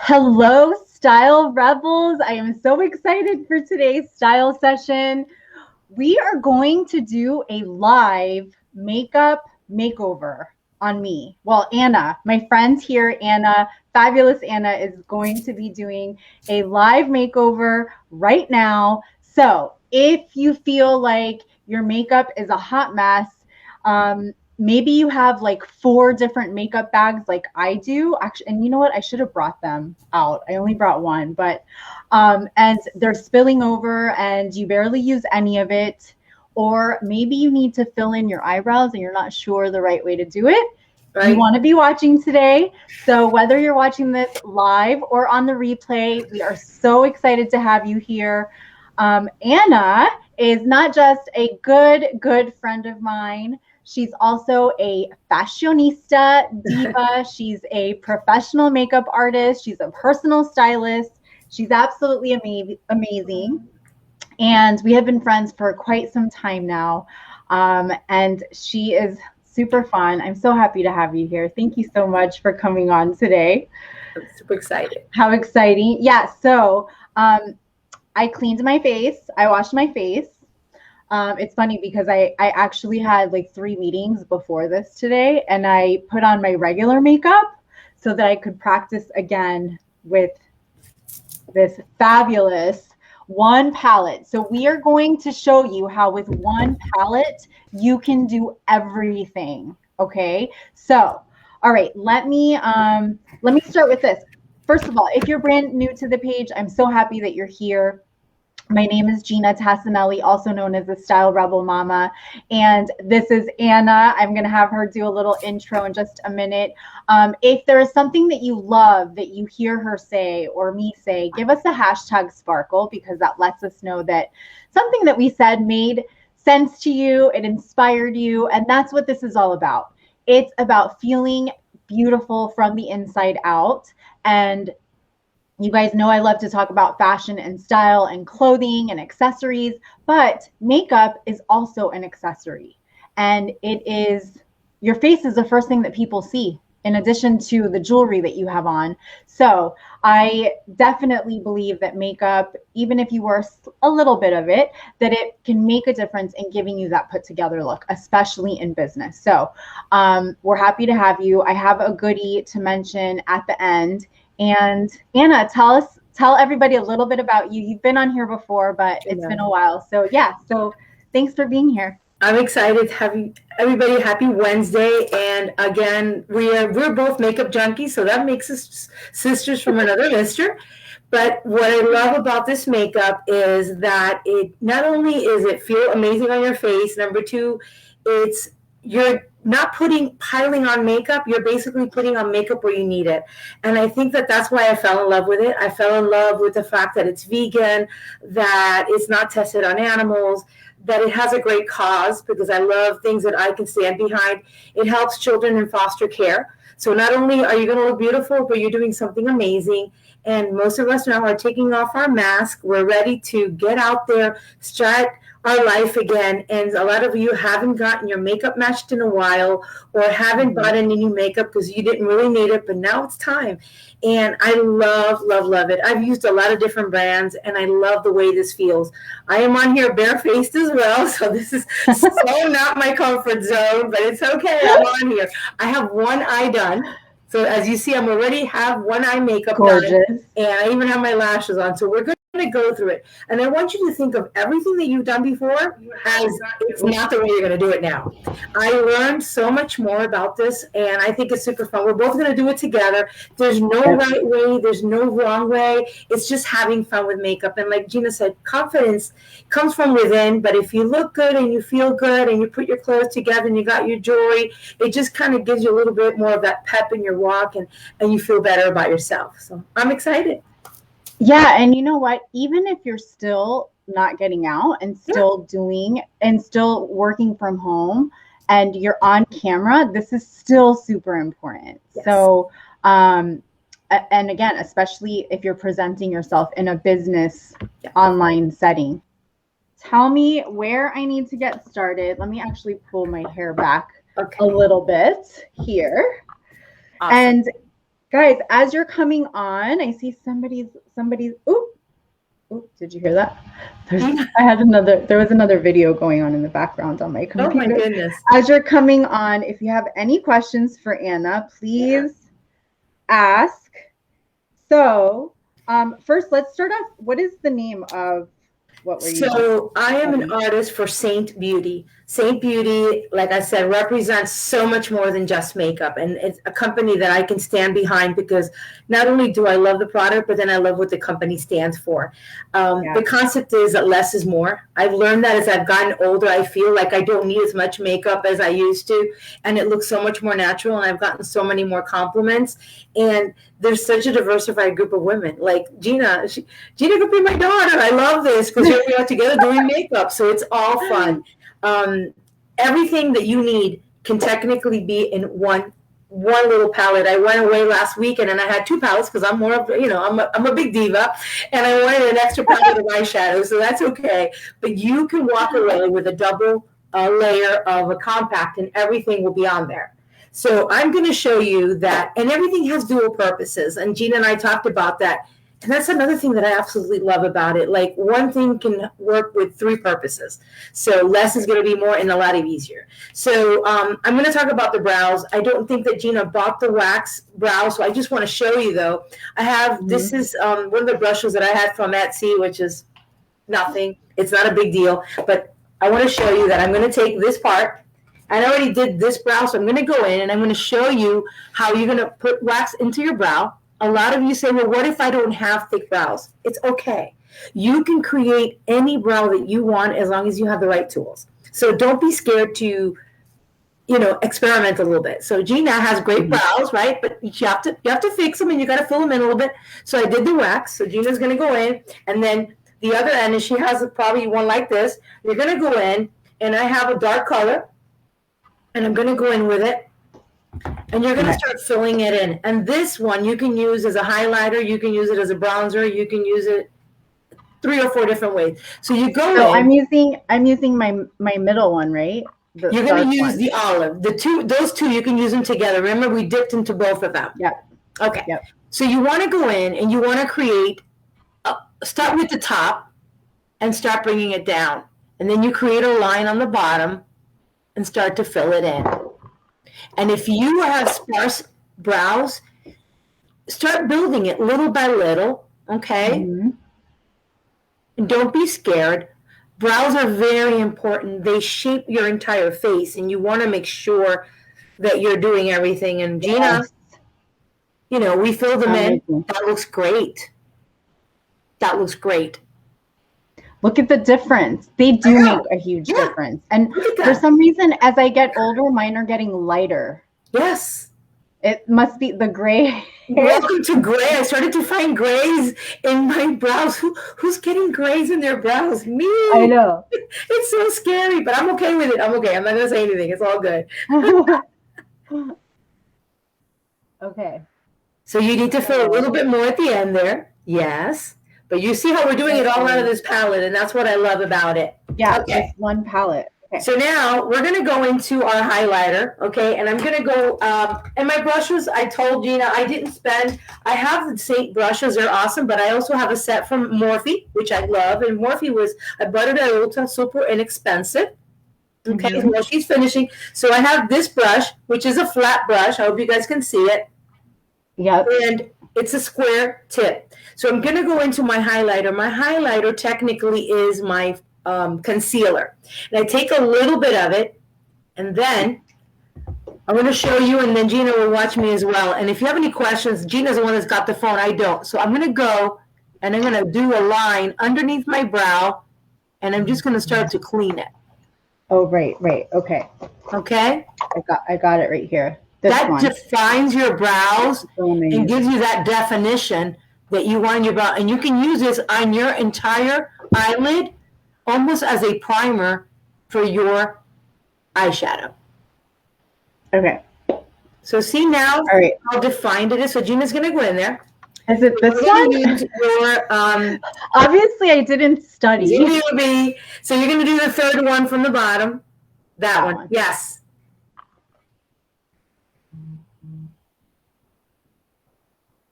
Hello, Style Rebels. I am so excited for today's style session. We are going to do a live makeup makeover on me. Well, Anna, my friend here, Anna, fabulous Anna, is going to be doing a live makeover right now. So if you feel like your makeup is a hot mess, maybe you have like 4 different makeup bags like I do. Actually, and you know what? I should have brought them out. I only brought one, but and they're spilling over and you barely use any of it. Or maybe you need to fill in your eyebrows and you're not sure the right way to do it. Right. You want to be watching today. So whether you're watching this live or on the replay, we are so excited to have you here. Anna is not just a good friend of mine. She's also a fashionista diva. She's a professional makeup artist. She's a personal stylist. She's absolutely amazing. And we have been friends for quite some time now. And she is super fun. I'm so happy to have you here. Thank you so much for coming on today. I'm super excited. How exciting. Yeah, so I cleaned my face. I washed my face. It's funny because I actually had like 3 meetings before this today, and I put on my regular makeup so that I could practice again with this fabulous one palette. So we are going to show you how with one palette you can do everything. Okay, so all right, let me start with this. First of all, if you're brand new to the page, I'm so happy that you're here. My name is Ginna Tassanelli, also known as the Style Rebel Mama, and this is Anna. I'm going to have her do a little intro in just a minute. If there is something that you love that you hear her say or me say, give us a hashtag sparkle, because that lets us know that something that we said made sense to you, it inspired you, and that's what this is all about. It's about feeling beautiful from the inside out. And you guys know I love to talk about fashion and style and clothing and accessories, but makeup is also an accessory. And it is, your face is the first thing that people see in addition to the jewelry that you have on. So I definitely believe that makeup, even if you wear a little bit of it, that it can make a difference in giving you that put together look, especially in business. So we're happy to have you. I have a goodie to mention at the end. And Anna, tell everybody a little bit about you. You've been on here before, but it's been a while. So yeah, so thanks for being here. I'm excited to have everybody. Happy Wednesday. And again, we're both makeup junkies, so that makes us sisters from another mister. But what I love about this makeup is that it not only is it feel amazing on your face, number 2, you're not piling on makeup. You're basically putting on makeup where you need it. And I think that that's why I fell in love with it. I fell in love with the fact that it's vegan, that it's not tested on animals, that it has a great cause, because I love things that I can stand behind. It helps children in foster care. So not only are you going to look beautiful, but you're doing something amazing. And most of us now are taking off our mask. We're ready to get out there, start our life again. And a lot of you haven't gotten your makeup matched in a while, or haven't bought any new makeup because you didn't really need it, but now it's time. And I love it. I've used a lot of different brands, and I love the way this feels. I am on here barefaced as well, so this is so not my comfort zone, but it's okay. I'm on here. I have one eye done. So as you see, I'm already have one eye makeup done, and I even have my lashes on. So we're going to go through it. And I want you to think of everything that you've done before as it's not the way you're going to do it now. I learned so much more about this, and I think it's super fun. We're both going to do it together. There's no right way. There's no wrong way. It's just having fun with makeup. And like Ginna said, confidence comes from within. But if you look good and you feel good and you put your clothes together and you got your jewelry, it just kind of gives you a little bit more of that pep in your walk, and you feel better about yourself. So I'm excited. Yeah, and you know what? Even if you're still not getting out and still doing and still working from home and you're on camera, this is still super important. Yes. So, and again, especially if you're presenting yourself in a business online setting. Tell me where I need to get started. Let me actually pull my hair back a little bit here. Awesome. And Guys, as you're coming on, I see somebody's, oop, did you hear that? There was another video going on in the background on my computer. Oh my goodness. As you're coming on, if you have any questions for Anna, please ask. So first, let's start off. What is the name of what we're using? So I am an artist for Saint Beauty. Saint Beauty, like I said, represents so much more than just makeup. And it's a company that I can stand behind because not only do I love the product, but then I love what the company stands for. The concept is that less is more. I've learned that as I've gotten older, I feel like I don't need as much makeup as I used to. And it looks so much more natural. And I've gotten so many more compliments. And there's such a diversified group of women. Like Ginna could be my daughter. I love this because here we are together doing makeup. So it's all fun. Everything that you need can technically be in one little palette. I went away last weekend and I had 2 palettes because I'm more of, I'm a big diva, and I wanted an extra palette of eyeshadow, so that's okay. But you can walk away with a double layer of a compact and everything will be on there. So I'm going to show you that, and everything has dual purposes, and Ginna and I talked about that. And that's another thing that I absolutely love about it. Like, one thing can work with 3 purposes. So less is going to be more and a lot easier. So I'm going to talk about the brows. I don't think that Ginna bought the wax brows, so I just want to show you, though. I have, this is one of the brushes that I had from Etsy, which is nothing. It's not a big deal. But I want to show you that I'm going to take this part. I already did this brow, so I'm going to go in and I'm going to show you how you're going to put wax into your brow. A lot of you say, well, what if I don't have thick brows? It's okay. You can create any brow that you want as long as you have the right tools. So don't be scared to, experiment a little bit. So Ginna has great brows, right? But you have to fix them and you got to fill them in a little bit. So I did the wax. So Gina's going to go in, and then the other end, and she has probably one like this. You're going to go in, and I have a dark color, and I'm going to go in with it. And you're going to start filling it in. And this one you can use as a highlighter. You can use it as a bronzer. You can use it 3 or 4 different ways. So you go in. I'm using my middle one, right? You're going to use the olive. Those two, you can use them together. Remember, we dipped into both of them. Yeah. Okay. Yep. So you want to go in and you want to create, start with the top and start bringing it down. And then you create a line on the bottom and start to fill it in. And if you have sparse brows, start building it little by little, okay? And don't be scared. Brows are very important. They shape your entire face, and you want to make sure that you're doing everything. And Ginna, we fill them in. That looks great. That looks great. Look at the difference. They do make a huge difference. And for some reason, as I get older, mine are getting lighter. Yes. It must be the gray. Welcome to gray. I started to find grays in my brows. Who's getting grays in their brows? Me. I know. It's so scary, but I'm okay with it. I'm okay. I'm not going to say anything. It's all good. Okay. So you need to fill a little bit more at the end there. Yes. But you see how we're doing it all out of this palette, and that's what I love about it. Yeah, okay. Just one palette. Okay. So now we're going to go into our highlighter, okay? And I'm going to go, and my brushes, I told Ginna, I have the Saint brushes, they're awesome, but I also have a set from Morphe, which I love. And Morphe I bought it at Ulta, super inexpensive. Okay, While she's finishing. So I have this brush, which is a flat brush. I hope you guys can see it. Yep. And it's a square tip. So I'm going to go into my highlighter. My highlighter technically is my concealer. And I take a little bit of it, and then I'm going to show you, and then Ginna will watch me as well. And if you have any questions, Gina's the one that's got the phone. I don't. So I'm going to go, and I'm going to do a line underneath my brow, and I'm just going to start to clean it. Oh, right. Okay. Okay? I got it right here. That defines your brows and gives you that definition that you want in your brow. And you can use this on your entire eyelid almost as a primer for your eyeshadow. Okay. So see now how defined it is. So Gina's going to go in there. Is it this one? Obviously, I didn't study. So you're going to do the third one from the bottom. That one. Yes.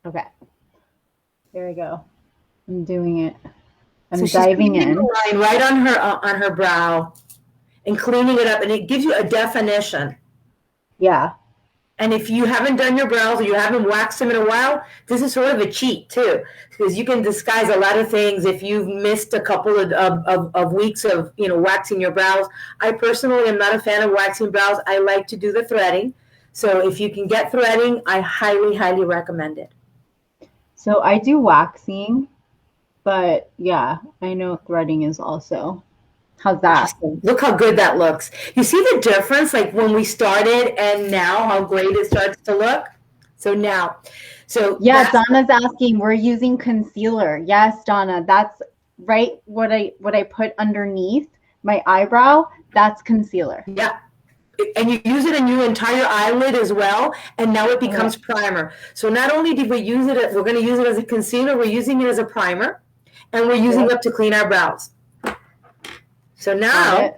Okay. There we go. I'm doing it. I'm So diving in. the line right on her brow and cleaning it up, and it gives you a definition. Yeah. And if you haven't done your brows or you haven't waxed them in a while, this is sort of a cheat too, because you can disguise a lot of things if you've missed a couple of weeks of waxing your brows. I personally am not a fan of waxing brows. I like to do the threading. So if you can get threading, I highly, highly recommend it. So I do waxing, but yeah, I know threading is also. How's that? Look how good that looks. You see the difference, like when we started and now, how great it starts to look? So now, yeah, Donna's asking, we're using concealer. Yes, Donna, that's right. What I put underneath my eyebrow, that's concealer. Yeah. And you use it in your entire eyelid as well, and now it becomes primer. So not only did we use it, we're going to use it as a concealer, we're using it as a primer, and we're using it to clean our brows. So now,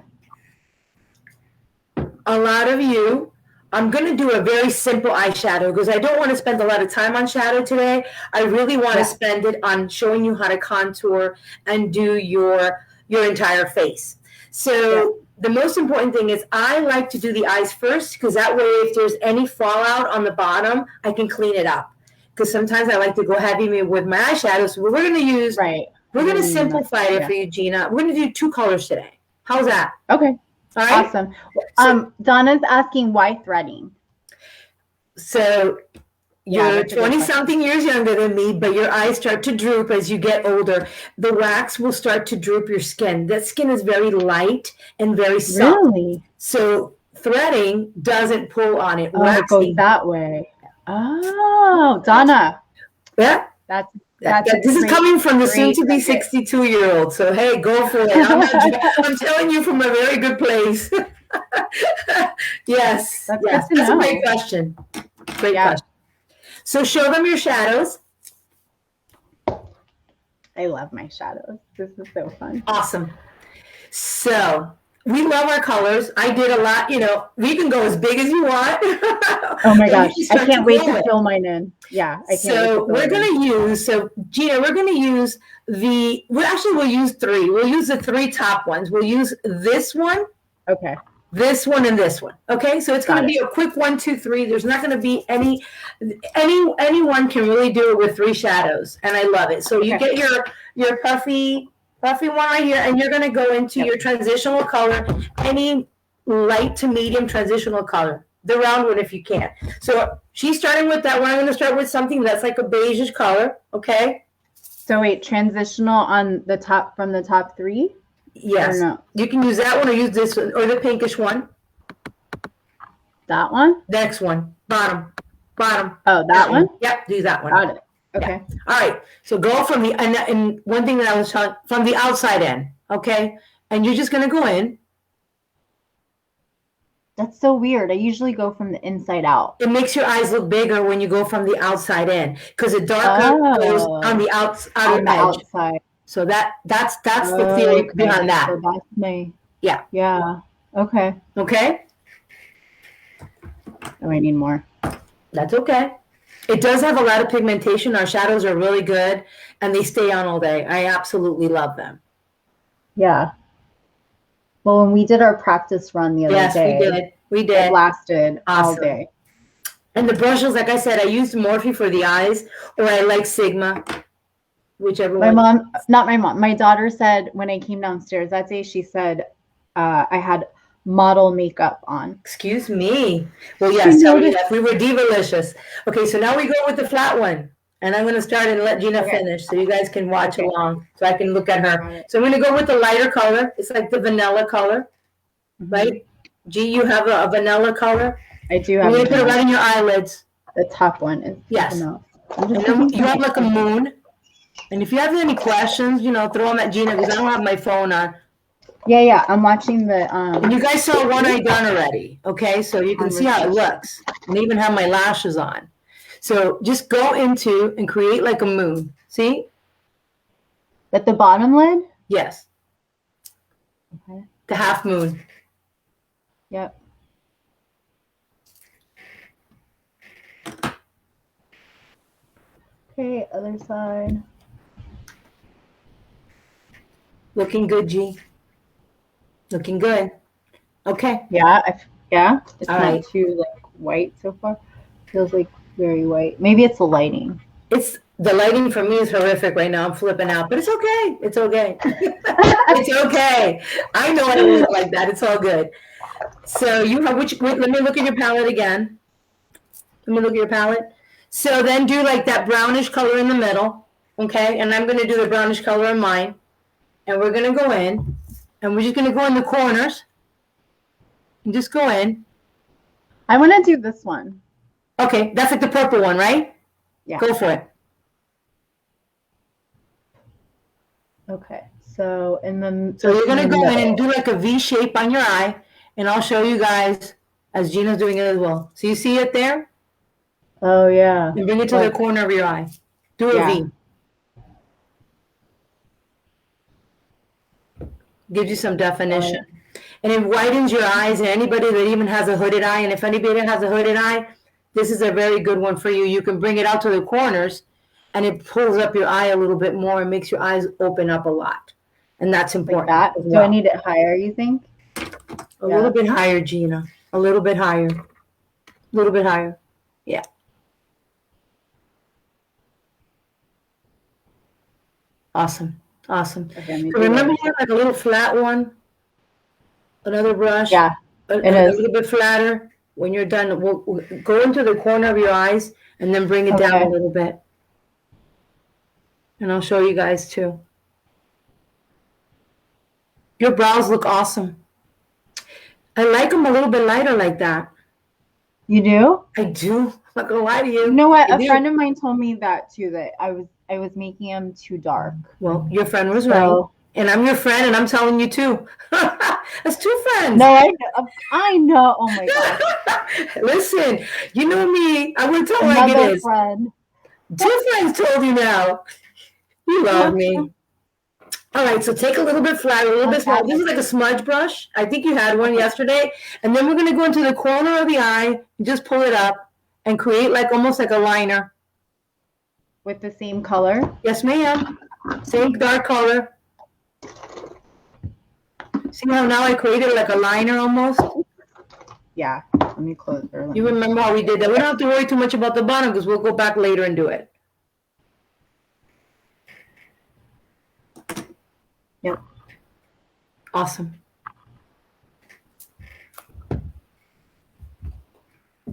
a lot of you, I'm going to do a very simple eyeshadow because I don't want to spend a lot of time on shadow today. I really want to spend it on showing you how to contour and do your entire face. So the most important thing is I like to do the eyes first because that way if there's any fallout on the bottom, I can clean it up. Because sometimes I like to go heavy with my eyeshadow. So we're going to use, we're going to simplify it for you, Gina. We're going to do 2 colors today. How's that? Okay. All right. Awesome. So, Donna's asking why threading. So you're 20-something years younger than me, but your eyes start to droop as you get older. The wax will start to droop your skin. That skin is very light and very soft. Really? So threading doesn't pull on it. Oh, it goes that way. Oh, Donna. Yeah. This is coming from the soon-to-be 62-year-old. So, hey, go for it. I'm telling you from a very good place. Yes. That's a great question. Great question. So show them your shadows. I love my shadows. This is so fun. Awesome. So we love our colors. I did a lot, we can go as big as you want. Oh my gosh. I can't wait to fill mine in. Yeah. I can't So we're going to use, Gina, we're going to use we'll use 3. We'll use the 3 top ones. We'll use this one. Okay. This one and this one. Okay. So it's going to be a quick 1, 2, 3. There's not going to be anyone can really do it with 3 shadows. And I love it. So you get your puffy one right here, and you're going to go into your transitional color, any light to medium transitional color, the round one if you can. So she's starting with that one. I'm going to start with something that's like a beige color, okay? So wait, transitional on the top, from the top 3? Yes. No? You can use that one or use this one, or the pinkish one. That one? Next one, bottom. Oh, that one? Yep, do that one. Got it. Okay. Yeah. All right. So go from and one thing that I was telling, from the outside in, okay? And you're just going to go in. That's so weird. I usually go from the inside out. It makes your eyes look bigger when you go from the outside in because the darker goes on the outside. So that's the theory behind that. So that's my. Yeah. Yeah. Okay. Okay. Oh, I need more. That's okay. It does have a lot of pigmentation. Our shadows are really good, and they stay on all day. I absolutely love them. Yeah. Well, when we did our practice run the other day. Yes, we did. It lasted all day. And the brushes, like I said, I used Morphe for the eyes, or I like Sigma, whichever one. My daughter said when I came downstairs that day, she said I had model makeup on. Excuse me. Well, yes, we were divalicious. Okay, so now we go with the flat one. And I'm going to start and let Gina finish so you guys can watch along so I can look at her. So I'm going to go with the lighter color. It's like the vanilla color, right? G, you have a vanilla color? I do have. I'm going to put it right in your eyelids. The top one is vanilla. And then you have like a moon. And if you have any questions, throw them at Gina because I don't have my phone on. Yeah, I'm watching the. And you guys saw one I done already, okay? So you can see how it looks. And even have my lashes on. So just go into and create like a moon. See? At the bottom lid? Yes. Okay. The half moon. Yep. Okay, other side. Looking good, G. Looking good. Okay. Yeah, it's All not right. too like white so far. Feels like very white. Maybe it's the lighting. It's the lighting for me is horrific right now. I'm flipping out, but it's okay. It's okay. It's okay. I know I don't look like that. It's all good. So you have which? Wait, let me look at your palette again. Let me look at your palette. So then do like that brownish color in the middle, okay? And I'm going to do the brownish color in mine. And we're going to go in, and we're just going to go in the corners. And just go in. I want to do this one. Okay, that's like the purple one, right? Yeah. Go for it. Okay, so So you're going to go in and do like a V shape on your eye, and I'll show you guys as Gina's doing it as well. So you see it there? Oh, yeah. And bring it to the corner of your eye. Do a V. Gives you some definition. And it widens your eyes, and anybody that even has a hooded eye, and if anybody has a hooded eye, this is a very good one for you. You can bring it out to the corners, and it pulls up your eye a little bit more and makes your eyes open up a lot. And that's important. Like that? Do I need it higher, you think? A little bit higher, Gina. A little bit higher. A little bit higher. Yeah. Awesome. Awesome. Okay, so remember you have like a little flat one? Another brush? Yeah. A little bit flatter. When you're done, we'll go into the corner of your eyes and then bring it down a little bit. And I'll show you guys too. Your brows look awesome. I like them a little bit lighter like that. You do? I do. I'm not gonna lie to you. You know what? A friend of mine told me that too, that I was making them too dark. Well, your friend was right. And I'm your friend, and I'm telling you too. That's two friends. No, I know. Oh my God. Listen, you know me. I would tell like it is. Friend. Two friends told you now. You love me. All right, so take a little bit flat, a little bit small. This is like a smudge brush. I think you had one yesterday. And then we're going to go into the corner of the eye and just pull it up and create like almost like a liner. With the same color? Yes, ma'am. Same dark color. See how now I created like a liner almost? Yeah. Let me close her. You remember how we did that? We don't have to worry too much about the bottom because we'll go back later and do it. Yep. Awesome.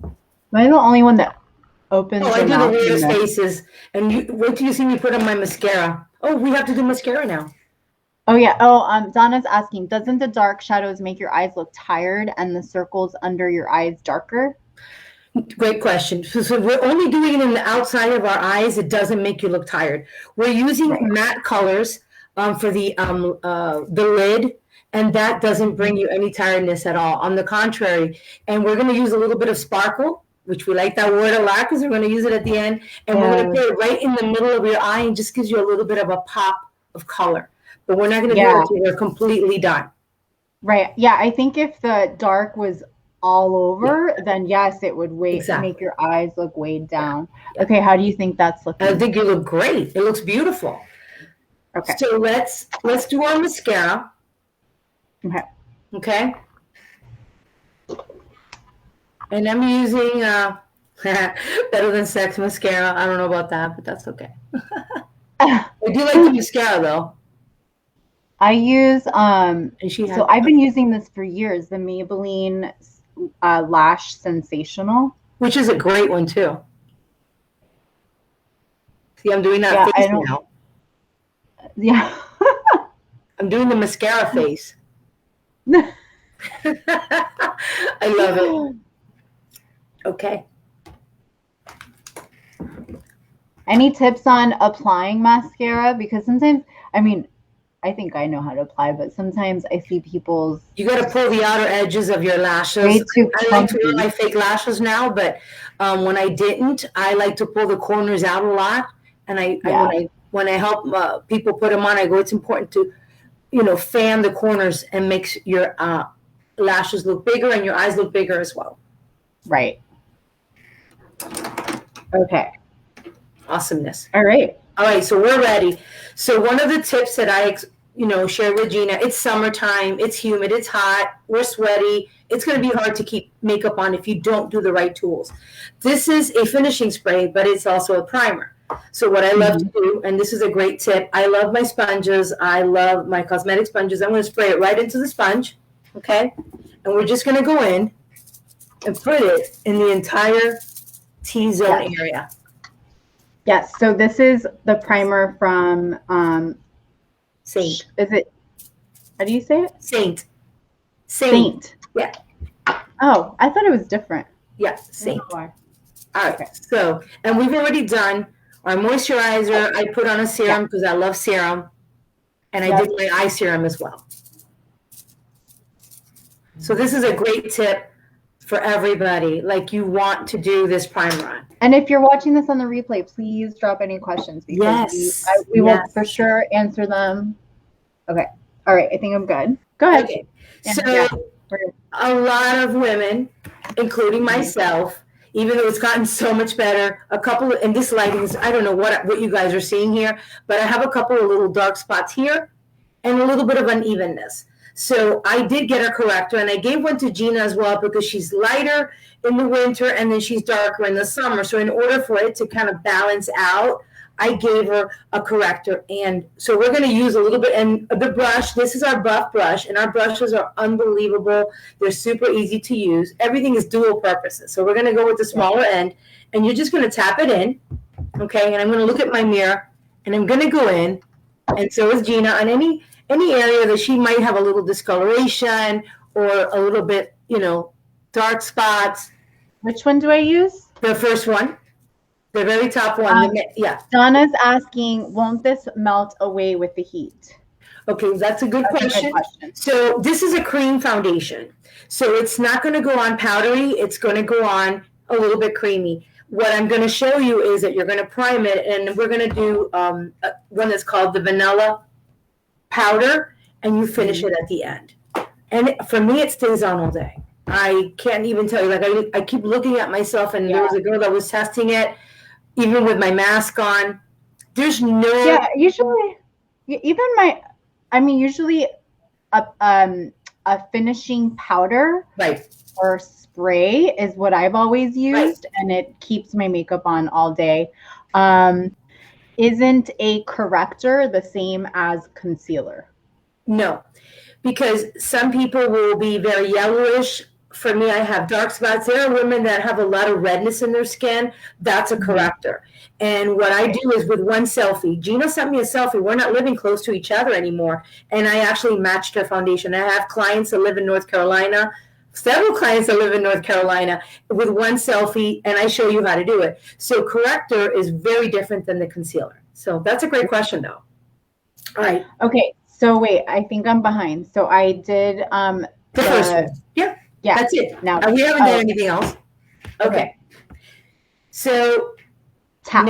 Am I the only one that opens? Oh, I do the weirdest faces. And you wait till you see me put on my mascara. Oh, we have to do mascara now. Oh yeah. Oh, Donna's asking, doesn't the dark shadows make your eyes look tired and the circles under your eyes darker? Great question. So we're only doing it in the outside of our eyes. It doesn't make you look tired. We're using matte colors for the lid, and that doesn't bring you any tiredness at all. On the contrary, and we're going to use a little bit of sparkle, which we like that word a lot because we're going to use it at the end, and we're going to put it right in the middle of your eye and just gives you a little bit of a pop of color. But we're not going to do it until we're completely done. Right. Yeah. I think if the dark was all over, then yes, it would make your eyes look weighed down. Yeah. Okay. How do you think that's looking? I think you look great. It looks beautiful. Okay. So let's do our mascara. Okay. Okay. And I'm using Better Than Sex mascara. I don't know about that, but that's okay. I do like the mascara though. I use so I've been using this for years, the Maybelline Lash Sensational, which is a great one too. See, I'm doing that face now. Yeah. I'm doing the mascara face. I love it. Okay. Any tips on applying mascara? Because sometimes, I think I know how to apply, but sometimes I see people's... You got to pull the outer edges of your lashes. I like to wear my fake lashes now, but when I didn't, I like to pull the corners out a lot. And when I help people put them on, I go, it's important to, fan the corners and makes your lashes look bigger and your eyes look bigger as well. Right. Okay. Awesomeness. All right. All right, so we're ready. So one of the tips that I, share with Ginna, it's summertime, it's humid, it's hot, we're sweaty. It's going to be hard to keep makeup on if you don't do the right tools. This is a finishing spray, but it's also a primer. So what I love to do, and this is a great tip, I love my sponges. I love my cosmetic sponges. I'm going to spray it right into the sponge, okay? And we're just going to go in and put it in the entire T-zone area. Yes, so this is the primer from Saint. Is it, how do you say it? Saint. Yeah. Oh, I thought it was different. Yeah, Saint. All right, okay. So, and we've already done our moisturizer. I put on a serum because I love serum. And I did my eye serum as well. So this is a great tip for everybody. Like, you want to do this primer on. And if you're watching this on the replay, please drop any questions because we will for sure answer them. Okay. All right. I think I'm good. Go ahead. Okay. So a lot of women, including myself, even though it's gotten so much better, and this lighting is, I don't know what you guys are seeing here, but I have a couple of little dark spots here and a little bit of unevenness. So I did get a corrector, and I gave one to Ginna as well because she's lighter in the winter and then she's darker in the summer. So in order for it to kind of balance out, I gave her a corrector. And so we're going to use a little bit. And the brush, this is our buff brush, and our brushes are unbelievable. They're super easy to use. Everything is dual purposes. So we're going to go with the smaller end, and you're just going to tap it in, okay? And I'm going to look at my mirror, and I'm going to go in, and so is Ginna, on any area that she might have a little discoloration or a little bit, dark spots. Which one do I use? The first one. The very top one. Donna's asking, won't this melt away with the heat? Okay, that's a good question. So this is a cream foundation. So it's not going to go on powdery. It's going to go on a little bit creamy. What I'm going to show you is that you're going to prime it, and we're going to do one that's called the vanilla powder, and you finish it at the end. And for me, it stays on all day. I can't even tell you. Like, I keep looking at myself, and there was a girl that was testing it, even with my mask on. There's no usually usually a finishing powder or spray is what I've always used, and it keeps my makeup on all day. Isn't a corrector the same as concealer? No, because some people will be very yellowish. For me, I have dark spots. There are women that have a lot of redness in their skin. That's a corrector. And what I do is with one selfie. Ginna sent me a selfie. We're not living close to each other anymore. And I actually matched her foundation. I have clients that live in North Carolina, several clients that live in North Carolina, with one selfie, and I show you how to do it. So corrector is very different than the concealer. So that's a great question, though. All right. Okay. So wait, I think I'm behind. So I did the first one. Yeah, that's it. Now we haven't done anything else. Okay. So tap.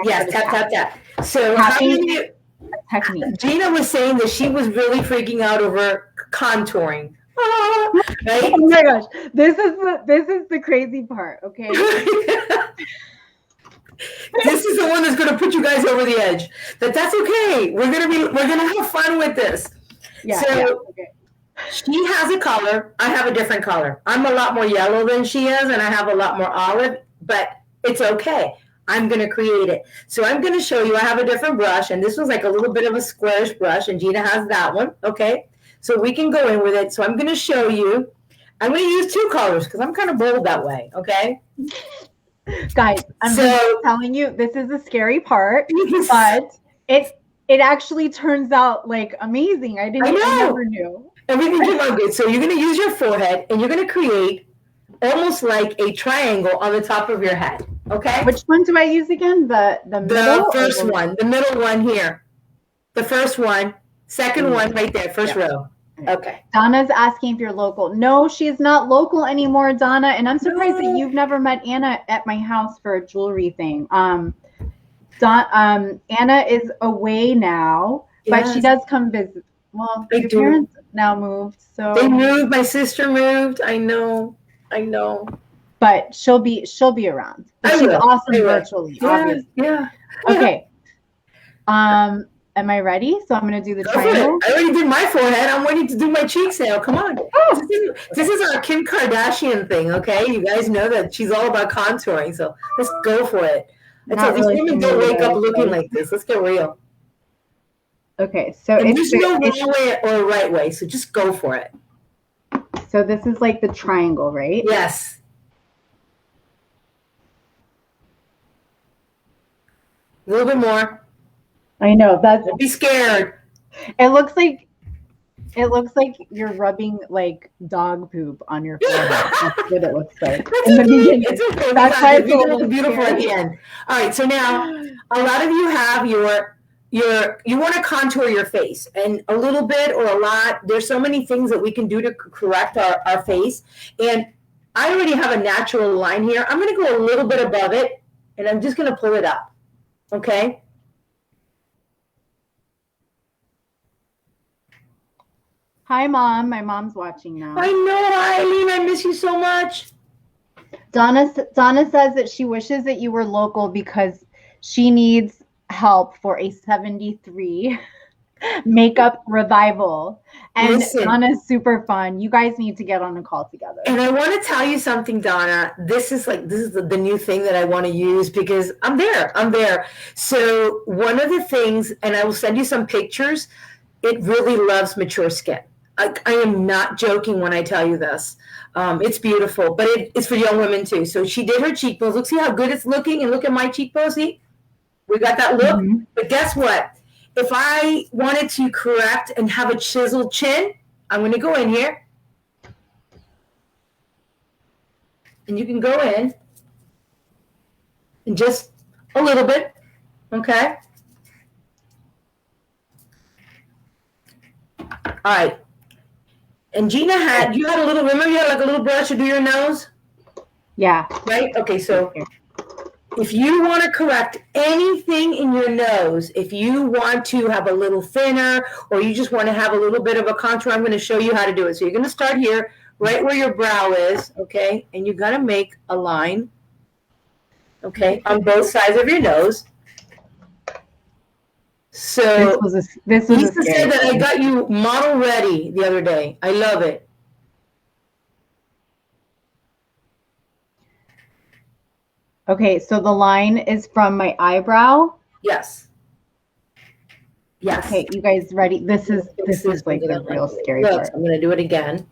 Tap. So how do you? Ginna was saying that she was really freaking out over contouring. Right? Oh my gosh, this is the crazy part. Okay. This is the one that's going to put you guys over the edge. That's okay. We're gonna have fun with this. She has a color. I have a different color. I'm a lot more yellow than she is, and I have a lot more olive, but it's okay. I'm going to create it. So I'm going to show you. I have a different brush, and this was like a little bit of a squarish brush, and Ginna has that one, okay? So we can go in with it. So I'm going to show you. I'm going to use two colors because I'm kind of bold that way, okay? Guys, I'm just telling you, this is the scary part, but it actually turns out like amazing. I never knew. Everything came out good. So you're going to use your forehead, and you're going to create almost like a triangle on the top of your head. Okay. Which one do I use again? The middle? The first one. The middle one here. The first one. Second one right there. First row. Okay. Donna's asking if you're local. No, she's not local anymore, Donna. And I'm surprised that you've never met Anna at my house for a jewelry thing. Anna is away now, but she does come visit. Well, your parents now moved, so they moved. My sister moved. I know. but she'll be around. But she's awesome virtually, obviously. Yeah. Okay. Am I ready? So I'm going to do the triangle. I already did my forehead. I'm waiting to do my cheeks now. Come on. This is our Kim Kardashian thing, okay? You guys know that she's all about contouring, so let's go for it. These women don't wake up looking like this. Let's get real. Okay, so there's no wrong way or right way, so just go for it. So this is like the triangle, right? Yes. A little bit more. I know. Don't be scared. It looks like you're rubbing like dog poop on your forehead. That's what it looks like. It's okay. That's why it's look beautiful at the end. All right. So now a lot of you have you want to contour your face, and a little bit or a lot. There's so many things that we can do to correct our face. And I already have a natural line here. I'm going to go a little bit above it, and I'm just going to pull it up. Okay. Hi, Mom. My mom's watching now. I know, Eileen. I miss you so much. Donna says that she wishes that you were local because she needs help for a 73 makeup revival. And Listen, Donna's super fun. You guys need to get on a call together. And I want to tell you something, Donna. This is the new thing that I want to use because I'm there. So one of the things, and I will send you some pictures, it really loves mature skin. I am not joking when I tell you this. It's beautiful, but it's for young women too. So she did her cheekbones. Look, see how good it's looking, and look at my cheekbones. See, we got that look. Mm-hmm. But guess what? If I wanted to correct and have a chiseled chin, I'm going to go in here, and you can go in, and just a little bit, okay? All right. And Ginna you had a little, remember you had like a little brush to do your nose? Yeah. Right? Okay, so if you want to correct anything in your nose, if you want to have a little thinner or you just want to have a little bit of a contour, I'm going to show you how to do it. So you're going to start here, right where your brow is, okay? And you're going to make a line, okay, on both sides of your nose. So this was Lisa said that I got you model ready the other day. I love it. Okay, so the line is from my eyebrow. Yes. Yes. Okay, you guys ready? This is like the real scary part. I'm gonna do it again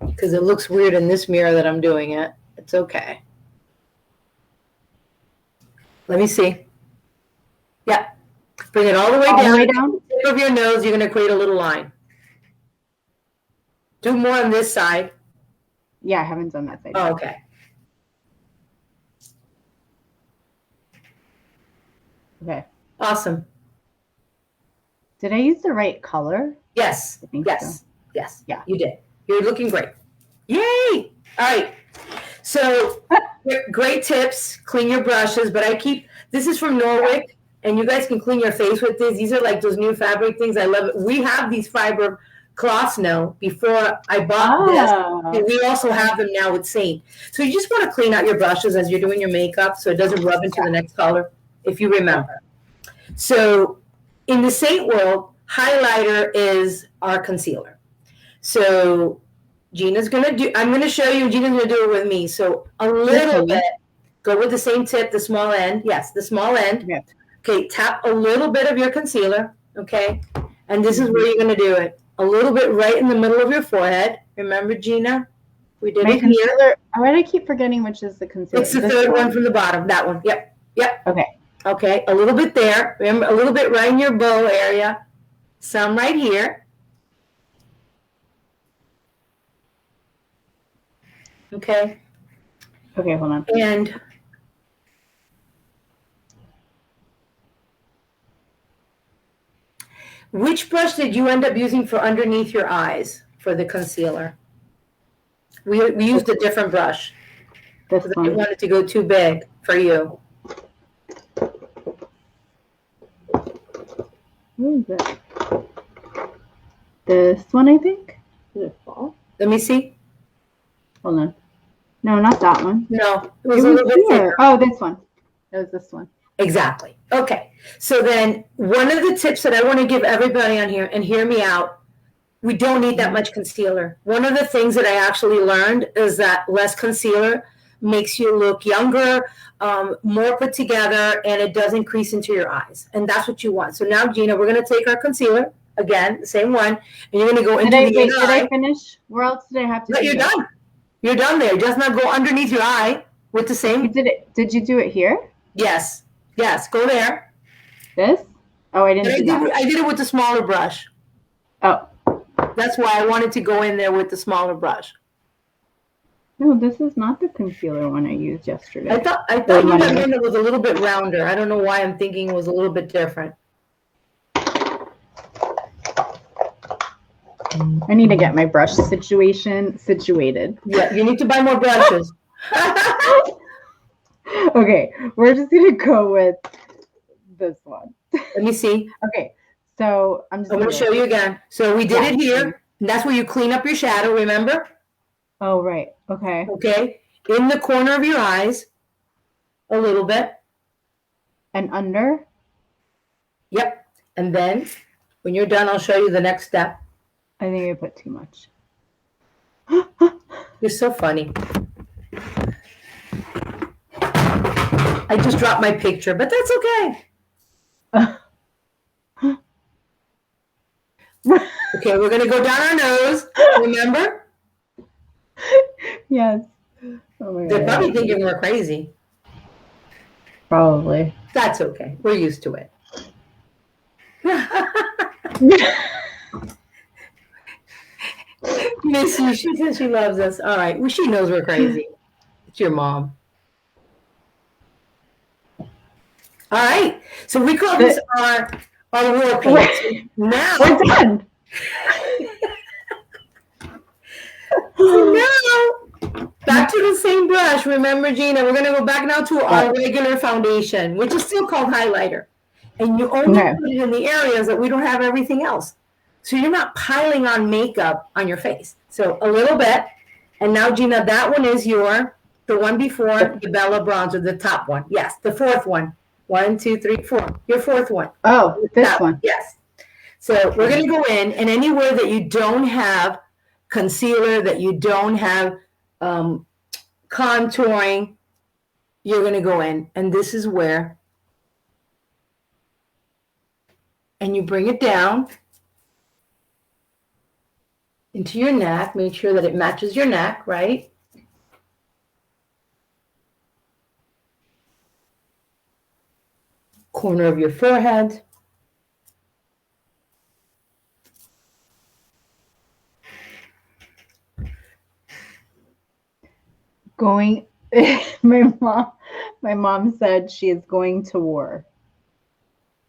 because it looks weird in this mirror that I'm doing it. It's okay. Let me see. Yeah. Bring it all the way down. All the way down? Tip of your nose, you're going to create a little line. Do more on this side. Yeah, I haven't done that side. Oh, okay. Okay. Awesome. Did I use the right color? Yes. I think yes. So. Yes. Yeah. You did. You're looking great. Yay! All right. So great tips. Clean your brushes, but this is from Norwick. And you guys can clean your face with this. These are like those new fabric things. I love it. We have these fiber cloths now. Before I bought this, and we also have them now with St. So you just want to clean out your brushes as you're doing your makeup so it doesn't rub into the next color, if you remember. So in the St. world, highlighter is our concealer. So Gina's going to do, I'm going to show you, Gina's going to do it with me. So a little bit, go with the same tip, the small end. Yes, the small end. Yeah. Okay, tap a little bit of your concealer, okay? And this is where you're going to do it. A little bit right in the middle of your forehead. Remember, Ginna? We did it here. Why do I keep forgetting which is the concealer? It's the third one from the bottom, that one. Yep, yep. Okay. Okay, a little bit there. Remember, a little bit right in your bow area. Some right here. Okay. Okay, hold on. And which brush did you end up using for underneath your eyes for the concealer? We used a different brush. I didn't want it to go too big for you. What is it? This one, I think. Did it fall? Let me see. Hold on. No, not that one. No, it was a little bit here. thicker. Oh, this one. It was this one. Exactly. Okay. So then one of the tips that I want to give everybody on here, and hear me out, we don't need that much concealer. One of the things that I actually learned is that less concealer makes you look younger, more put together, and it does increase into your eyes. And that's what you want. So now, Ginna, we're going to take our concealer, again, the same one, and you're going to go into the inner eye. Did I finish? Where else did I have to do you're done. You're done there. Just not go underneath your eye with the same. You did it. Did you do it here? Yes. Yes. Go there. This? Oh, I didn't do that. I did it with the smaller brush. Oh. That's why I wanted to go in there with the smaller brush. No, this is not the concealer one I used yesterday. I thought you had one that was a little bit rounder. I don't know why I'm thinking it was a little bit different. I need to get my brush situated. Yeah, you need to buy more brushes. Okay, we're just gonna go with this one. Let me see. Okay, so I'm going to show you again. So we did it here. And that's where you clean up your shadow, remember? Oh, right. Okay. Okay. In the corner of your eyes, a little bit. And under? Yep. And then when you're done, I'll show you the next step. I think I put too much. You're so funny. I just dropped my picture, but that's okay. Okay, we're going to go down our nose. Remember? Yes. Oh my God. They're probably thinking we're crazy. Probably. That's okay. We're used to it. Missy, she says she loves us. All right. Well, she knows we're crazy. It's your mom. All right. So we call this our war paint. Now we're done. So now, back to the same brush. Remember, Ginna, we're going to go back now to our regular foundation, which is still called highlighter. And you only put it in the areas that we don't have everything else. So you're not piling on makeup on your face. So a little bit. And now, Ginna, that one is the one before the Bella bronzer, the top one. Yes, the fourth one. 1, 2, 3, 4. Your fourth one. Oh, this one. Yes. So we're going to go in, and anywhere that you don't have concealer, that you don't have contouring, you're going to go in. And this is where. And you bring it down into your neck. Make sure that it matches your neck, right? Corner of your forehead. Going, my mom said she is going to war.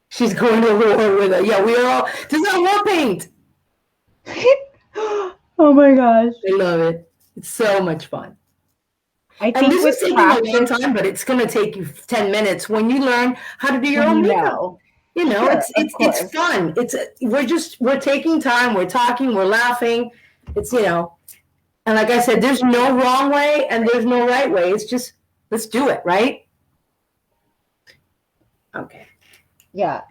She's going to war with it. Yeah, we are all. This is our war paint. Oh my gosh, I love it. It's so much fun. I think this is taking a long time, but it's going to take you 10 minutes when you learn how to do your own makeup. You know, sure, it's fun. We're taking time. We're talking. We're laughing. It's and like I said, there's no wrong way and there's no right way. It's just let's do it, right? Okay. Yeah.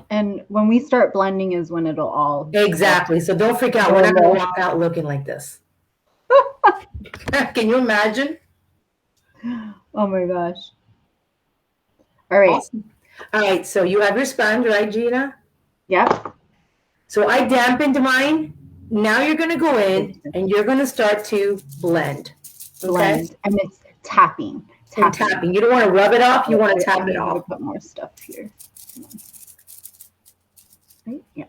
And when we start blending is when it'll all. Exactly. So don't freak out. We're not going to walk out looking like this. Can you imagine? Oh my gosh. All right. Awesome. All right. So you have your sponge, right, Ginna? Yep. So I dampened mine. Now you're going to go in and you're going to start to blend. Blend. And it's tapping. Tapping. You don't want to rub it off. You want to tap it off. Put more stuff here. Right? Yeah.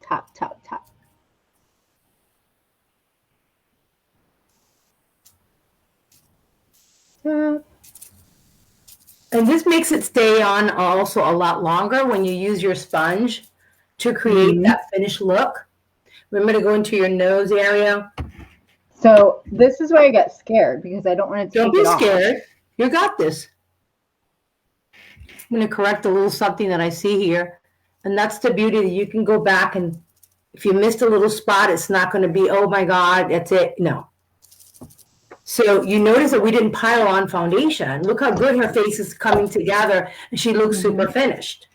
Tap, tap, tap. And this makes it stay on also a lot longer when you use your sponge to create that finished look. Remember to go into your nose area. So this is where I get scared because I don't want to take it off. Don't be scared. You got this. I'm going to correct a little something that I see here. And that's the beauty that you can go back and if you missed a little spot, it's not going to be, oh my God, that's it. No. So you notice that we didn't pile on foundation. Look how good her face is coming together, and she looks super finished.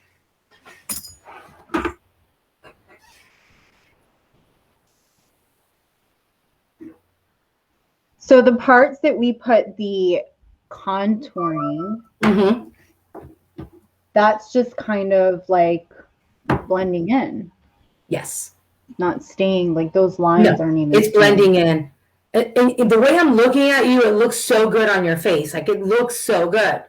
So the parts that we put the contouring, that's just kind of like blending in. Yes. Not staying, like those lines aren't even. It's blending in. And the way I'm looking at you, it looks so good on your face. Like it looks so good.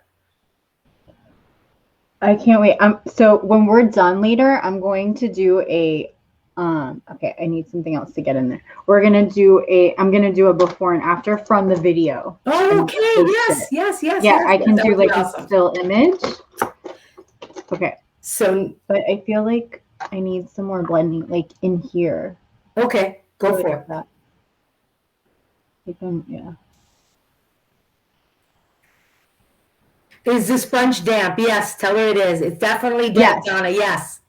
I can't wait. So when we're done later, I'm going to do a okay, I need something else to get in there. I'm gonna do a before and after from the video. Oh, okay. Yes. Yeah, I can do like a still image. Okay. So, but I feel like I need some more blending, like in here. Okay, go for it. That. Yeah. Is the sponge damp? Yes, tell her it is. It's definitely damp, Donna. Yes.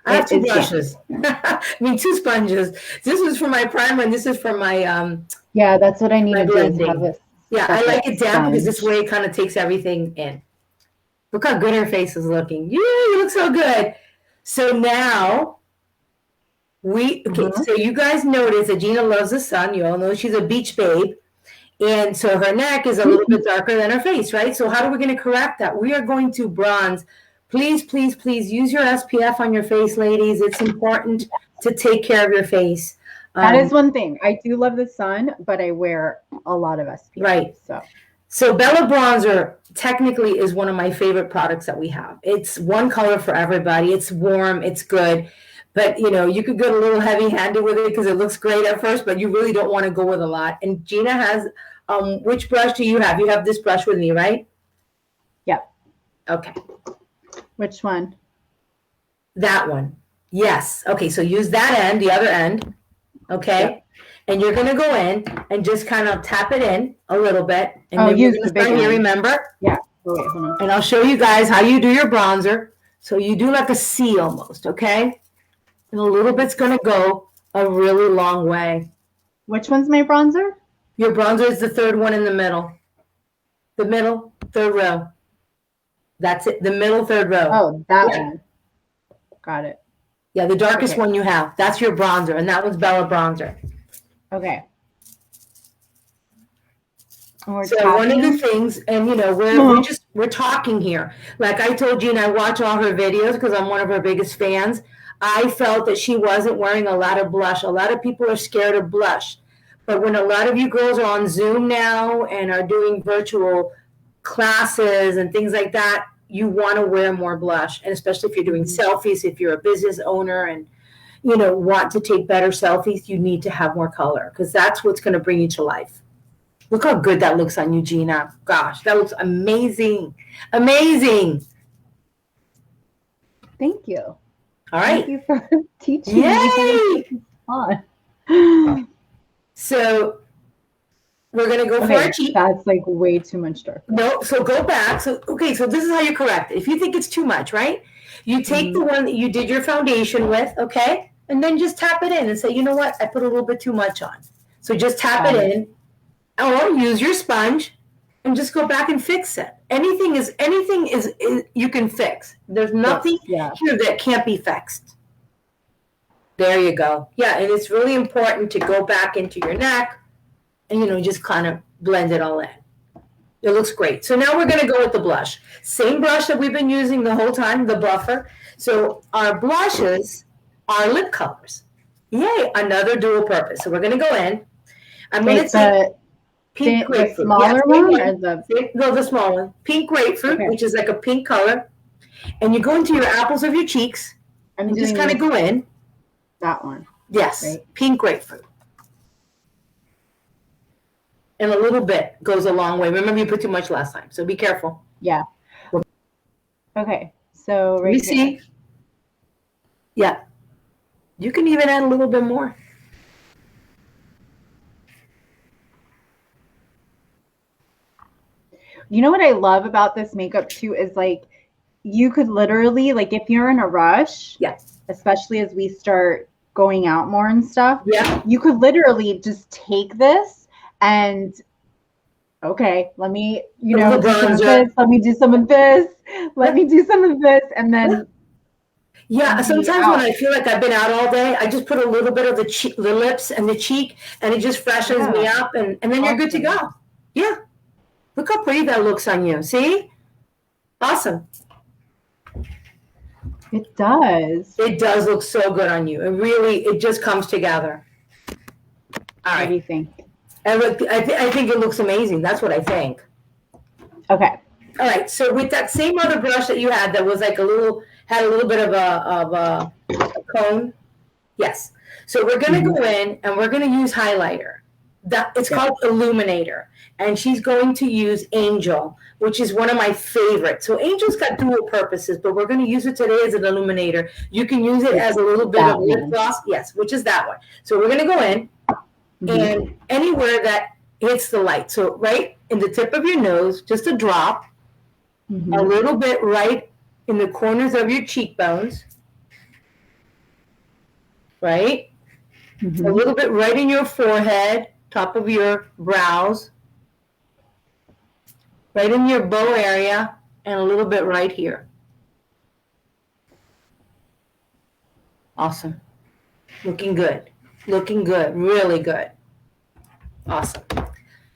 I have 2 brushes. I mean, 2 sponges. This is for my primer, and this is for my yeah, that's what I need to do. Yeah, I like it damp because this way it kind of takes everything in. Look how good her face is looking. Yeah, you look so good. So now so you guys notice that Ginna loves the sun. You all know she's a beach babe. And so her neck is a little bit darker than her face, right? So how are we going to correct that? We are going to bronze. Please, please, please use your SPF on your face, ladies. It's important to take care of your face. That is one thing. I do love the sun, but I wear a lot of SPF. Right. So Bella Bronzer technically is one of my favorite products that we have. It's one color for everybody. It's warm. It's good. But, you know, you could get a little heavy-handed with it because it looks great at first, but you really don't want to go with a lot. And Ginna has, which brush do you have? You have this brush with me, right? Yep. Okay. Which one? That one. Yes. Okay, so use that end, the other end. Okay. Yep. And you're going to go in and just kind of tap it in a little bit. And use the big one. Here, remember? Yeah. Oh, wait, hold on. And I'll show you guys how you do your bronzer. So you do like a C almost, okay? And a little bit's going to go a really long way. Which one's my bronzer? Your bronzer is the 3rd one in the middle. The middle, 3rd row. That's it. The middle, 3rd row. Oh, that one. Got it. Yeah, the darkest one you have. That's your bronzer. And that one's Bella Bronzer. Okay. So one of the things, and you know, we're talking here. Like I told you, and I watch all her videos because I'm one of her biggest fans. I felt that she wasn't wearing a lot of blush. A lot of people are scared of blush. But when a lot of you girls are on Zoom now and are doing virtual classes and things like that, you want to wear more blush. And especially if you're doing selfies, if you're a business owner and, you know, want to take better selfies, you need to have more color because that's what's going to bring you to life. Look how good that looks on you, Ginna. Gosh, that looks amazing. Amazing. Thank you. All right. Thank you for teaching me. Yay! So we're going to go for our cheek. That's like way too much dark. No, so go back. So this is how you correct it. If you think it's too much, right? You take the one that you did your foundation with, okay? And then just tap it in and say, you know what? I put a little bit too much on. So just tap it in or use your sponge and just go back and fix it. Anything is you can fix. There's nothing here that can't be fixed. There you go. Yeah, and it's really important to go back into your neck and, you know, just kind of blend it all in. It looks great. So now we're going to go with the blush. Same brush that we've been using the whole time, the buffer. So our blushes are lip colors. Yay, another dual purpose. So we're going to go in. I'm going to take pink grapefruit. The smaller one or the small one. Pink grapefruit, which is like a pink color. And you go into your apples of your cheeks and just kind of go in. That one. Yes, right. Pink grapefruit. And a little bit goes a long way. Remember, you put too much last time, so be careful. Yeah. Okay, so right here. See? Yeah. You can even add a little bit more. You know what I love about this makeup too is like you could literally, like if you're in a rush, especially as we start going out more and stuff, you could literally just take this And okay, let me, A little do some of bronzer. this. Let me do some of this. Let me do some of this. And then Yeah, be sometimes when out. I feel like I've been out all day, I just put a little bit of the lips and the cheek, and it just freshens me Yeah. up, and then you're good to go. Yeah. Look how pretty that looks on you. See? Awesome. It does. It does look so good on you. It just comes together. All What do you right. think? And look, I think it looks amazing. That's what I think. Okay. All right. So with that same other brush that you had that was like had a little bit of a cone. Yes. So we're going to go in and we're going to use highlighter. It's called Illuminator. And she's going to use Angel, which is one of my favorites. So Angel's got dual purposes, but we're going to use it today as an illuminator. You can use it as a little bit of lip gloss. Yes, which is that one. So we're going to go in and anywhere that hits the light. So right in the tip of your nose, just a drop, a little bit right in the corners of your cheekbones, right? A little bit right in your forehead, top of your brows, right in your bow area, and a little bit right here. Awesome. Looking good. Looking good. Really good. Awesome.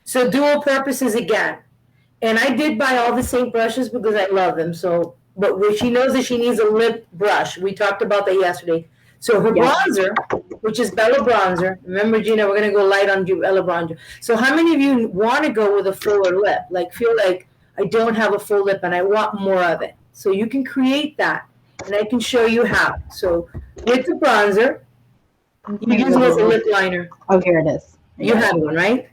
So dual purposes again. And I did buy all the same brushes because I love them. So, but she knows that she needs a lip brush. We talked about that yesterday. So her bronzer, which is Bella Bronzer. Remember, Gina, we're going to go light on Bella Bronzer. So how many of you want to go with a fuller lip? Like feel like I don't have a full lip and I want more of it. So you can create that. And I can show you how. So with the bronzer, you use it as a lip liner. Oh, here it is. You have one, right?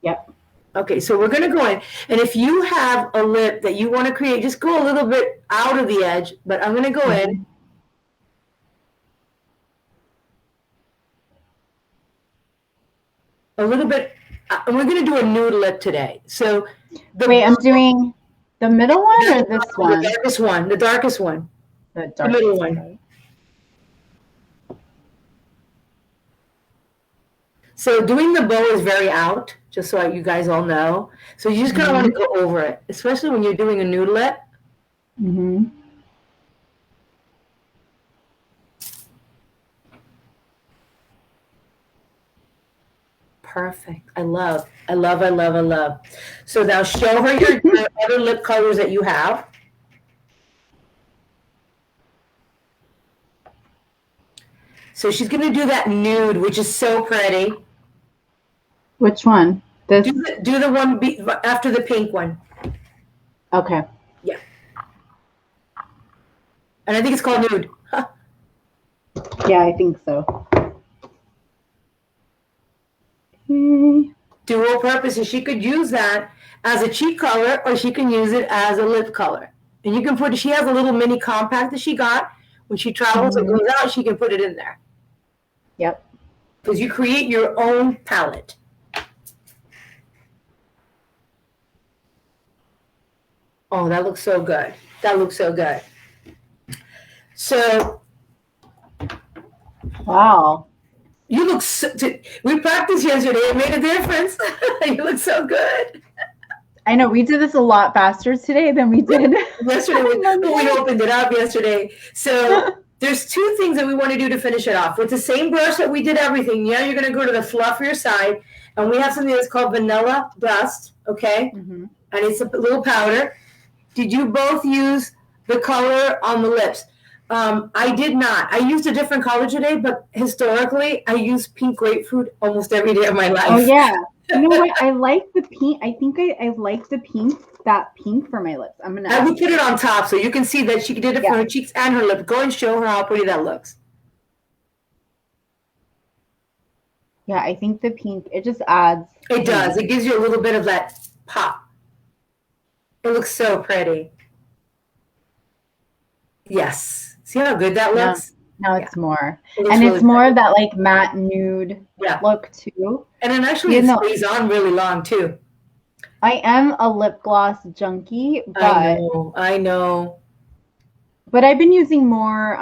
Yep. Okay, so we're going to go in. And if you have a lip that you want to create, just go a little bit out of the edge. But I'm going to go in. A little bit. And we're going to do a nude lip today. So wait, I'm doing the middle one or this one? The darkest one. The darkest one. The middle one. So doing the bow is very out, just so you guys all know. So you just kind of want to go over it, especially when you're doing a nude lip. Perfect. I love. So now show her your other lip colors that you have. So she's going to do that nude, which is so pretty. Which one? This? Do the one after the pink one. Okay. Yeah. And I think it's called nude. Yeah, I think so. Dual purposes. She could use that as a cheek color or she can use it as a lip color. And you can she has a little mini compact that she got. When she travels and goes out, she can put it in there. Yep. Because you create your own palette. Oh, that looks so good. So. Wow. You look we practiced yesterday. It made a difference. You look so good. I know. We did this a lot faster today than we did yesterday. We opened it up yesterday. So there's two things that we want to do to finish it off. With the same brush that we did everything, you're going to go to the fluffier side. And we have something that's called Vanilla Dust, okay? And it's a little powder. Did you both use the color on the lips? I did not. I used a different color today, but historically, I use pink grapefruit almost every day of my life. Oh, yeah. You know what? I like the pink. I think I like the pink, that pink for my lips. I'm going to I will put it on top so you can see that she did it for her cheeks and her lip. Go and show her how pretty that looks. Yeah, I think the pink, it just adds. It does. It gives you a little bit of that pop. It looks so pretty. Yes. See how good that looks? Now it's more. And it's more of that like matte nude look too. And then actually it stays on really long too. I am a lip gloss junkie, but I know. But I've been using more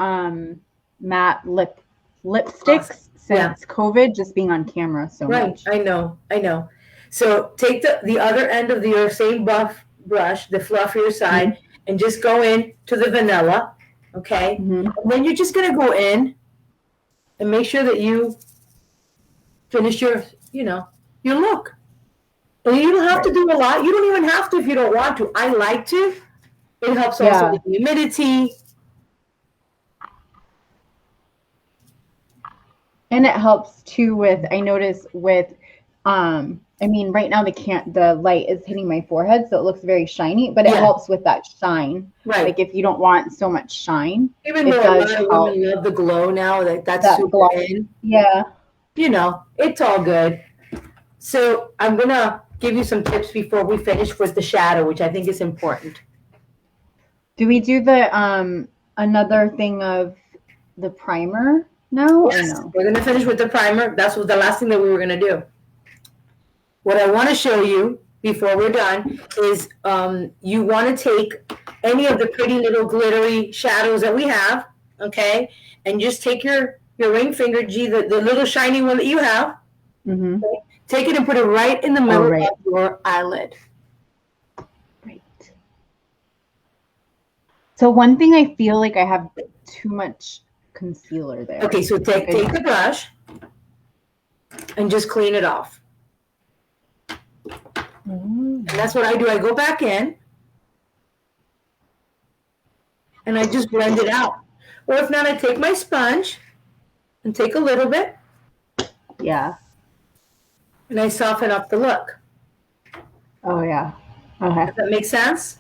matte lipsticks since COVID, just being on camera so much. I know. So take the other end of your same buff brush, the fluffier side, and just go in to the vanilla, okay? And then you're just gonna go in and make sure that you finish your, your look. And you don't have to do a lot. You don't even have to if you don't want to. I like to. It helps also with the humidity. And it helps too with, I notice with, I mean, right now the light is hitting my forehead, so it looks very shiny, but it helps with that shine. Right. Like if you don't want so much shine, even though a lot of women love the glow now, that's that super glow. In. Yeah. It's all good. So I'm going to give you some tips before we finish with the shadow, which I think is important. Do we do the another thing of the primer now? Yes, or no? We're going to finish with the primer. That's what the last thing that we were going to do. What I want to show you before we're done is you want to take any of the pretty little glittery shadows that we have, okay? And just take your ring finger, G, the little shiny one that you have. Okay? Take it and put it right in the middle of your eyelid. Right. So one thing I feel like I have too much concealer there. Okay, so take the brush and just clean it off. And that's what I do. I go back in and I just blend it out. Or if not, I take my sponge and take a little bit. Yeah. And I soften up the look. Oh, yeah. Okay. Does that make sense?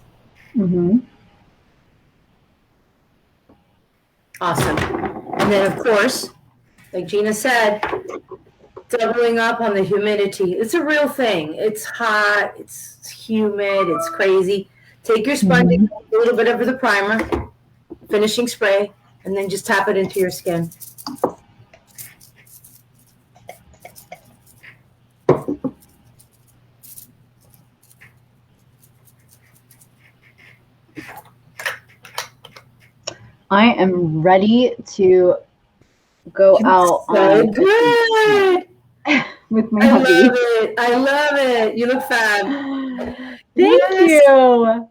Awesome. And then, of course, like Ginna said, doubling up on the humidity. It's a real thing. It's hot. It's humid. It's crazy. Take your sponge, a little bit of the primer, finishing spray, and then just tap it into your skin. I am ready to go out so good. With my hubby. I love it. You look fab. Thank you.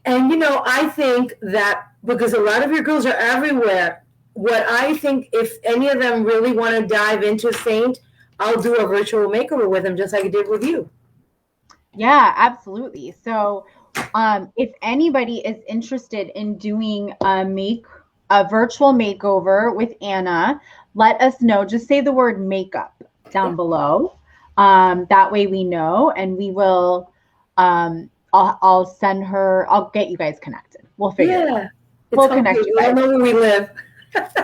And I think that because a lot of your girls are everywhere, what I think if any of them really want to dive into Saint, I'll do a virtual makeover with them just like I did with you. Yeah, absolutely. So if anybody is interested in doing a virtual makeover with Anna, let us know. Just say the word makeup down below. That way we know, and we will, I'll send her, I'll get you guys connected. We'll figure it out. We'll connect you guys. I know where we live.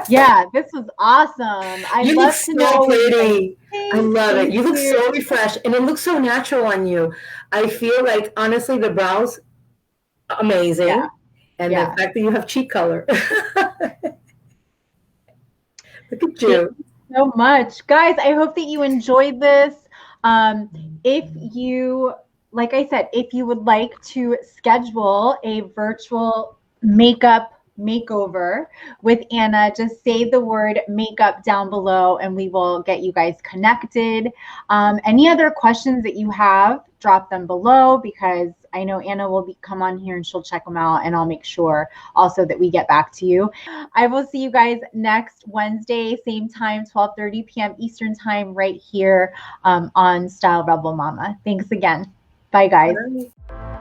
Yeah, this was awesome. You look so pretty. I love it. You look so refreshed, and it looks so natural on you. I feel like, honestly, the brows, amazing. Yeah. And the fact that you have cheek color. Look at you. So much, guys. I hope that you enjoyed this. If you, like I said, if you would like to schedule a virtual makeup makeover with Anna, just say the word makeup down below and we will get you guys connected. Any other questions that you have, drop them below, because I know Anna will come on here and she'll check them out, and I'll make sure also that we get back to you. I will see you guys next Wednesday, same time, 12:30 p.m. Eastern time, right here on Style Rebel Mama. Thanks again. Bye, guys. Bye.